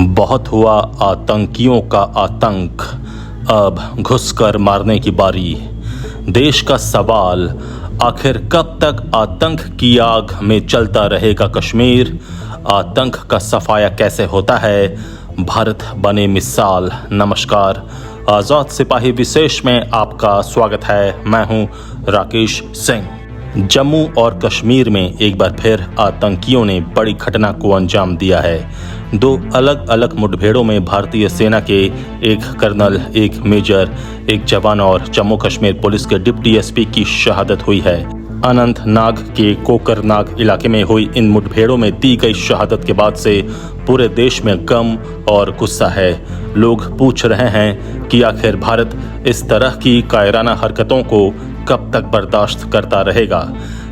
बहुत हुआ आतंकियों का आतंक, अब घुसकर मारने की बारी। देश का सवाल, आखिर कब तक आतंक की आग में चलता रहेगा कश्मीर? आतंक का सफाया कैसे होता है? भारत बने मिसाल। नमस्कार, आज़ाद सिपाही विशेष में आपका स्वागत है। मैं हूं राकेश सिंह। जम्मू और कश्मीर में एक बार फिर आतंकियों ने बड़ी घटना को अंजाम दिया है। दो अलग अलग मुठभेड़ों में भारतीय सेना के एक कर्नल, एक मेजर, एक जवान और जम्मू कश्मीर पुलिस के डिप्टी एसपी की शहादत हुई है। अनंतनाग के कोकरनाग इलाके में हुई इन मुठभेड़ों में दी गई शहादत के बाद से पूरे देश में गम और गुस्सा है। लोग पूछ रहे हैं कि आखिर भारत इस तरह की कायराना हरकतों को कब तक बर्दाश्त करता रहेगा?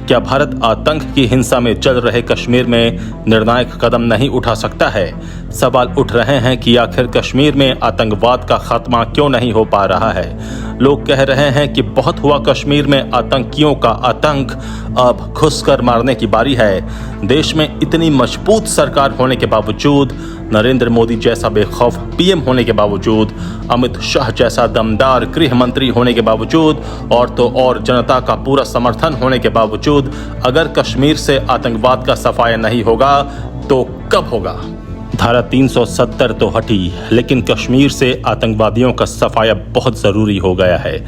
क्या भारत आतंक की हिंसा में चल रहे कश्मीर में निर्णायक कदम नहीं उठा सकता है? सवाल उठ रहे हैं कि आखिर कश्मीर में आतंकवाद का खात्मा क्यों नहीं हो पा रहा है। लोग कह रहे हैं कि बहुत हुआ कश्मीर में आतंकियों का आतंक, अब घुसकर मारने की बारी है। देश में इतनी मजबूत सरकार होने के बावजूद, नरेंद्र मोदी जैसा बेखौफ पीएम होने के बावजूद, अमित शाह जैसा दमदार गृह मंत्री होने के बावजूद और तो और जनता का पूरा समर्थन होने के बावजूद, अगर कश्मीर से आतंकवाद का सफाया नहीं होगा तो कब होगा? धारा 370 तो हटी, लेकिन कश्मीर से आतंकवादियों का सफाया बहुत जरूरी हो गया है।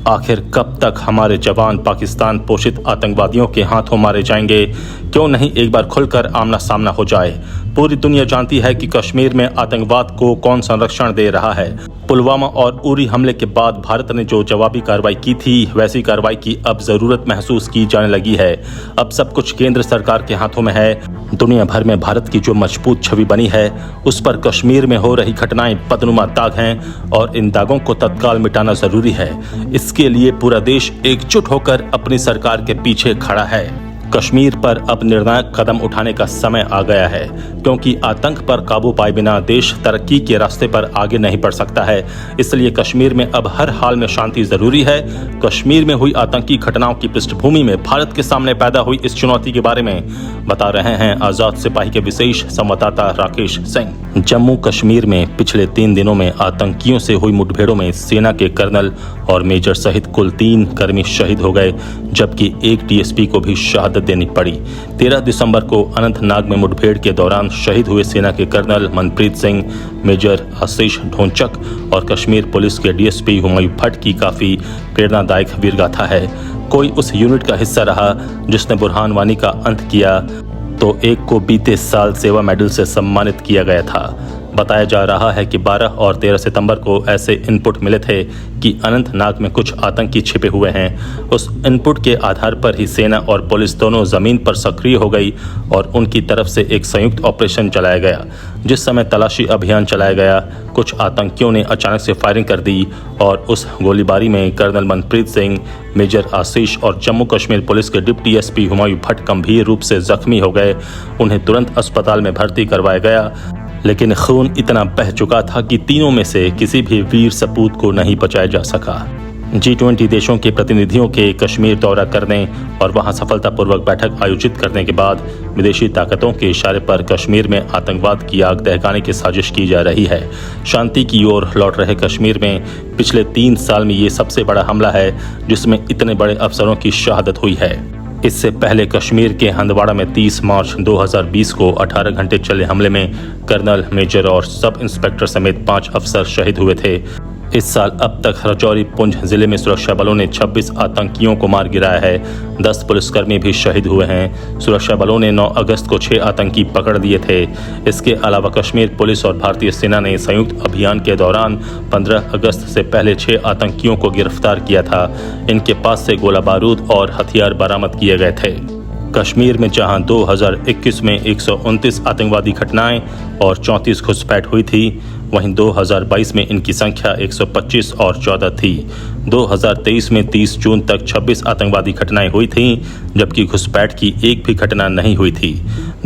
आखिर कब तक हमारे जवान पाकिस्तान पोषित आतंकवादियों के हाथों मारे जाएंगे? क्यों नहीं एक बार खुलकर आमना सामना हो जाए? पूरी दुनिया जानती है कि कश्मीर में आतंकवाद को कौन संरक्षण दे रहा है। पुलवामा और उरी हमले के बाद भारत ने जो जवाबी कार्रवाई की थी, वैसी कार्रवाई की अब जरूरत महसूस की जाने लगी है। अब सब कुछ केंद्र सरकार के हाथों में है। दुनिया भर में भारत की जो मजबूत छवि बनी है, उस पर कश्मीर में हो रही घटनाएं बदनुमा दाग हैं और इन दागों को तत्काल मिटाना जरूरी है। इसके लिए पूरा देश एकजुट होकर अपनी सरकार के पीछे खड़ा है। कश्मीर पर अब निर्णायक कदम उठाने का समय आ गया है, क्योंकि आतंक पर काबू पाए बिना देश तरक्की के रास्ते पर आगे नहीं बढ़ सकता है। इसलिए कश्मीर में अब हर हाल में शांति जरूरी है। कश्मीर में हुई आतंकी घटनाओं की पृष्ठभूमि में भारत के सामने पैदा हुई इस चुनौती के बारे में बता रहे हैं आजाद सिपाही के विशेष संवाददाता राकेश सिंह। जम्मू कश्मीर में पिछले 3 दिनों में आतंकियों से हुई मुठभेड़ों में सेना के कर्नल और मेजर सहित कुल 3 कर्मी शहीद हो गए, जबकि एक डीएसपी को भी शहादत देनी पड़ी। 13 दिसंबर को अनंतनाग में मुठभेड़ के दौरान शहीद हुए सेना के कर्नल मनप्रीत सिंह, मेजर आशीष ढोंचक और कश्मीर पुलिस के डीएसपी हुमायूं भट्ट की काफी प्रेरणादायक वीरगाथा है। कोई उस यूनिट का हिस्सा रहा जिसने बुरहान वानी का अंत किया, तो एक को बीते साल सेवा मेडल से सम्मानित किया गया था। बताया जा रहा है कि 12 और 13 सितंबर को ऐसे इनपुट मिले थे कि अनंतनाग में कुछ आतंकी छिपे हुए हैं। उस इनपुट के आधार पर ही सेना और पुलिस दोनों जमीन पर सक्रिय हो गई और उनकी तरफ से एक संयुक्त ऑपरेशन चलाया गया। जिस समय तलाशी अभियान चलाया गया, कुछ आतंकियों ने अचानक से फायरिंग कर दी और उस गोलीबारी में कर्नल मनप्रीत सिंह, मेजर आशीष और जम्मू कश्मीर पुलिस के डिप्टी एसपी हुमायूं भट्ट गंभीर रूप से जख्मी हो गए। उन्हें तुरंत अस्पताल में भर्ती करवाया गया, लेकिन खून इतना बह चुका था कि तीनों में से किसी भी वीर सपूत को नहीं बचाया जा सका। G20 देशों के प्रतिनिधियों के कश्मीर दौरा करने और वहां सफलतापूर्वक बैठक आयोजित करने के बाद विदेशी ताकतों के इशारे पर कश्मीर में आतंकवाद की आग दहकाने की साजिश की जा रही है। शांति की ओर लौट रहे कश्मीर में पिछले 3 साल में ये सबसे बड़ा हमला है जिसमें इतने बड़े अफसरों की शहादत हुई है। इससे पहले कश्मीर के हंदवाड़ा में 30 मार्च 2020 को 18 घंटे चले हमले में कर्नल, मेजर और सब इंस्पेक्टर समेत 5 अफसर शहीद हुए थे। इस साल अब तक राजौरी पुंछ जिले में सुरक्षा बलों ने 26 आतंकियों को मार गिराया है। 10 पुलिसकर्मी भी शहीद हुए हैं। सुरक्षा बलों ने 9 अगस्त को 6 आतंकी पकड़ लिए थे। इसके अलावा कश्मीर पुलिस और भारतीय सेना ने संयुक्त अभियान के दौरान 15 अगस्त से पहले 6 आतंकियों को गिरफ्तार किया था। इनके पास से गोला बारूद और हथियार बरामद किए गए थे। कश्मीर में जहां 2021 में 129 आतंकवादी घटनाएं और 34 घुसपैठ हुई थी, वहीं 2022 में इनकी संख्या 125 और 14 थी। 2023 में 30 जून तक 26 आतंकवादी घटनाएं हुई थीं, जबकि घुसपैठ की एक भी घटना नहीं हुई थी।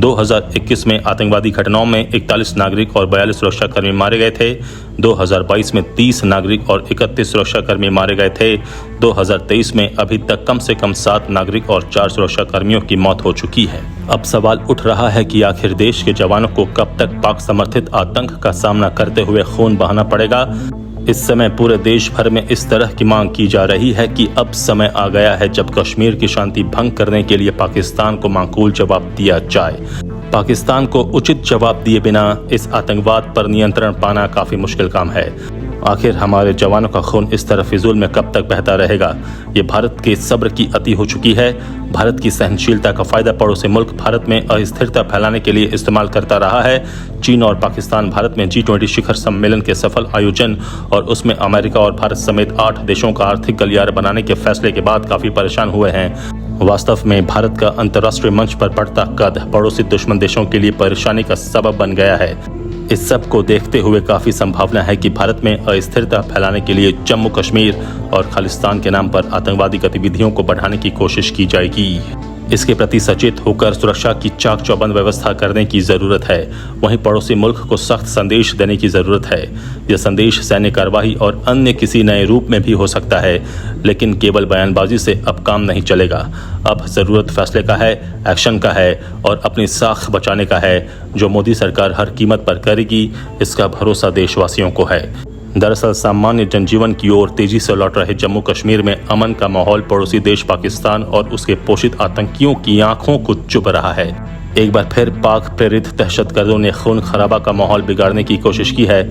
2021 में आतंकवादी घटनाओं में 41 नागरिक और 42 सुरक्षाकर्मी मारे गए थे। 2022 में 30 नागरिक और 31 सुरक्षाकर्मी मारे गए थे। 2023 में अभी तक कम से कम 7 नागरिक और 4 सुरक्षाकर्मियों की मौत हो चुकी है। अब सवाल उठ रहा है कि आखिर देश के जवानों को कब तक पाक समर्थित आतंक का सामना करते हुए खून बहाना पड़ेगा। इस समय पूरे देश भर में इस तरह की मांग की जा रही है कि अब समय आ गया है जब कश्मीर की शांति भंग करने के लिए पाकिस्तान को माकूल जवाब दिया जाए। पाकिस्तान को उचित जवाब दिए बिना इस आतंकवाद पर नियंत्रण पाना काफी मुश्किल काम है। आखिर हमारे जवानों का खून इस तरह फिजूल में कब तक बहता रहेगा। ये भारत के सब्र की अति हो चुकी है। भारत की सहनशीलता का फायदा पड़ोसी मुल्क भारत में अस्थिरता फैलाने के लिए इस्तेमाल करता रहा है। चीन और पाकिस्तान भारत में G20 शिखर सम्मेलन के सफल आयोजन और उसमें अमेरिका और भारत समेत 8 देशों का आर्थिक गलियारा बनाने के फैसले के बाद काफी परेशान हुए हैं। वास्तव में भारत का अंतर्राष्ट्रीय मंच पर बढ़ता कद पड़ोसी दुश्मन देशों के लिए परेशानी का सबब बन गया है। इस सब को देखते हुए काफी संभावना है कि भारत में अस्थिरता फैलाने के लिए जम्मू कश्मीर और खालिस्तान के नाम पर आतंकवादी गतिविधियों को बढ़ाने की कोशिश की जाएगी। इसके प्रति सचेत होकर सुरक्षा की चाक चौबंद व्यवस्था करने की जरूरत है। वहीं पड़ोसी मुल्क को सख्त संदेश देने की जरूरत है। यह संदेश सैन्य कार्रवाई और अन्य किसी नए रूप में भी हो सकता है, लेकिन केवल बयानबाजी से अब काम नहीं चलेगा। अब जरूरत फैसले का है, एक्शन का है और अपनी साख बचाने का है, जो मोदी सरकार हर कीमत पर करेगी। इसका भरोसा देशवासियों को है। दरअसल सामान्य जनजीवन की ओर तेजी से लौट रहे जम्मू कश्मीर में अमन का माहौल पड़ोसी देश पाकिस्तान और उसके पोषित आतंकियों की आंखों को चुभ रहा है। एक बार फिर पाक प्रेरित दहशतगर्दों ने खून खराबा का माहौल बिगाड़ने की कोशिश की है।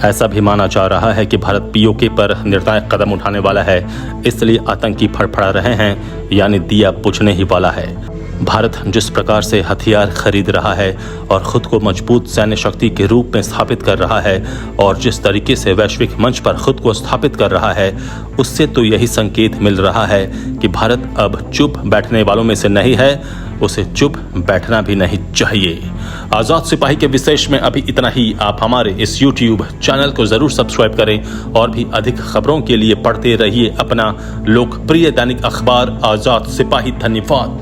ऐसा भी माना जा रहा है कि भारत POK पर निर्णायक कदम उठाने वाला है, इसलिए आतंकी फड़फड़ा रहे हैं, यानी दिया बुझने ही वाला है। भारत जिस प्रकार से हथियार खरीद रहा है और खुद को मजबूत सैन्य शक्ति के रूप में स्थापित कर रहा है और जिस तरीके से वैश्विक मंच पर खुद को स्थापित कर रहा है, उससे तो यही संकेत मिल रहा है कि भारत अब चुप बैठने वालों में से नहीं है। उसे चुप बैठना भी नहीं चाहिए। आजाद सिपाही के विशेष में अभी इतना ही। आप हमारे इस YouTube चैनल को जरूर सब्सक्राइब करें और भी अधिक खबरों के लिए पढ़ते रहिए अपना लोकप्रिय दैनिक अखबार आजाद सिपाही। धन्यवाद।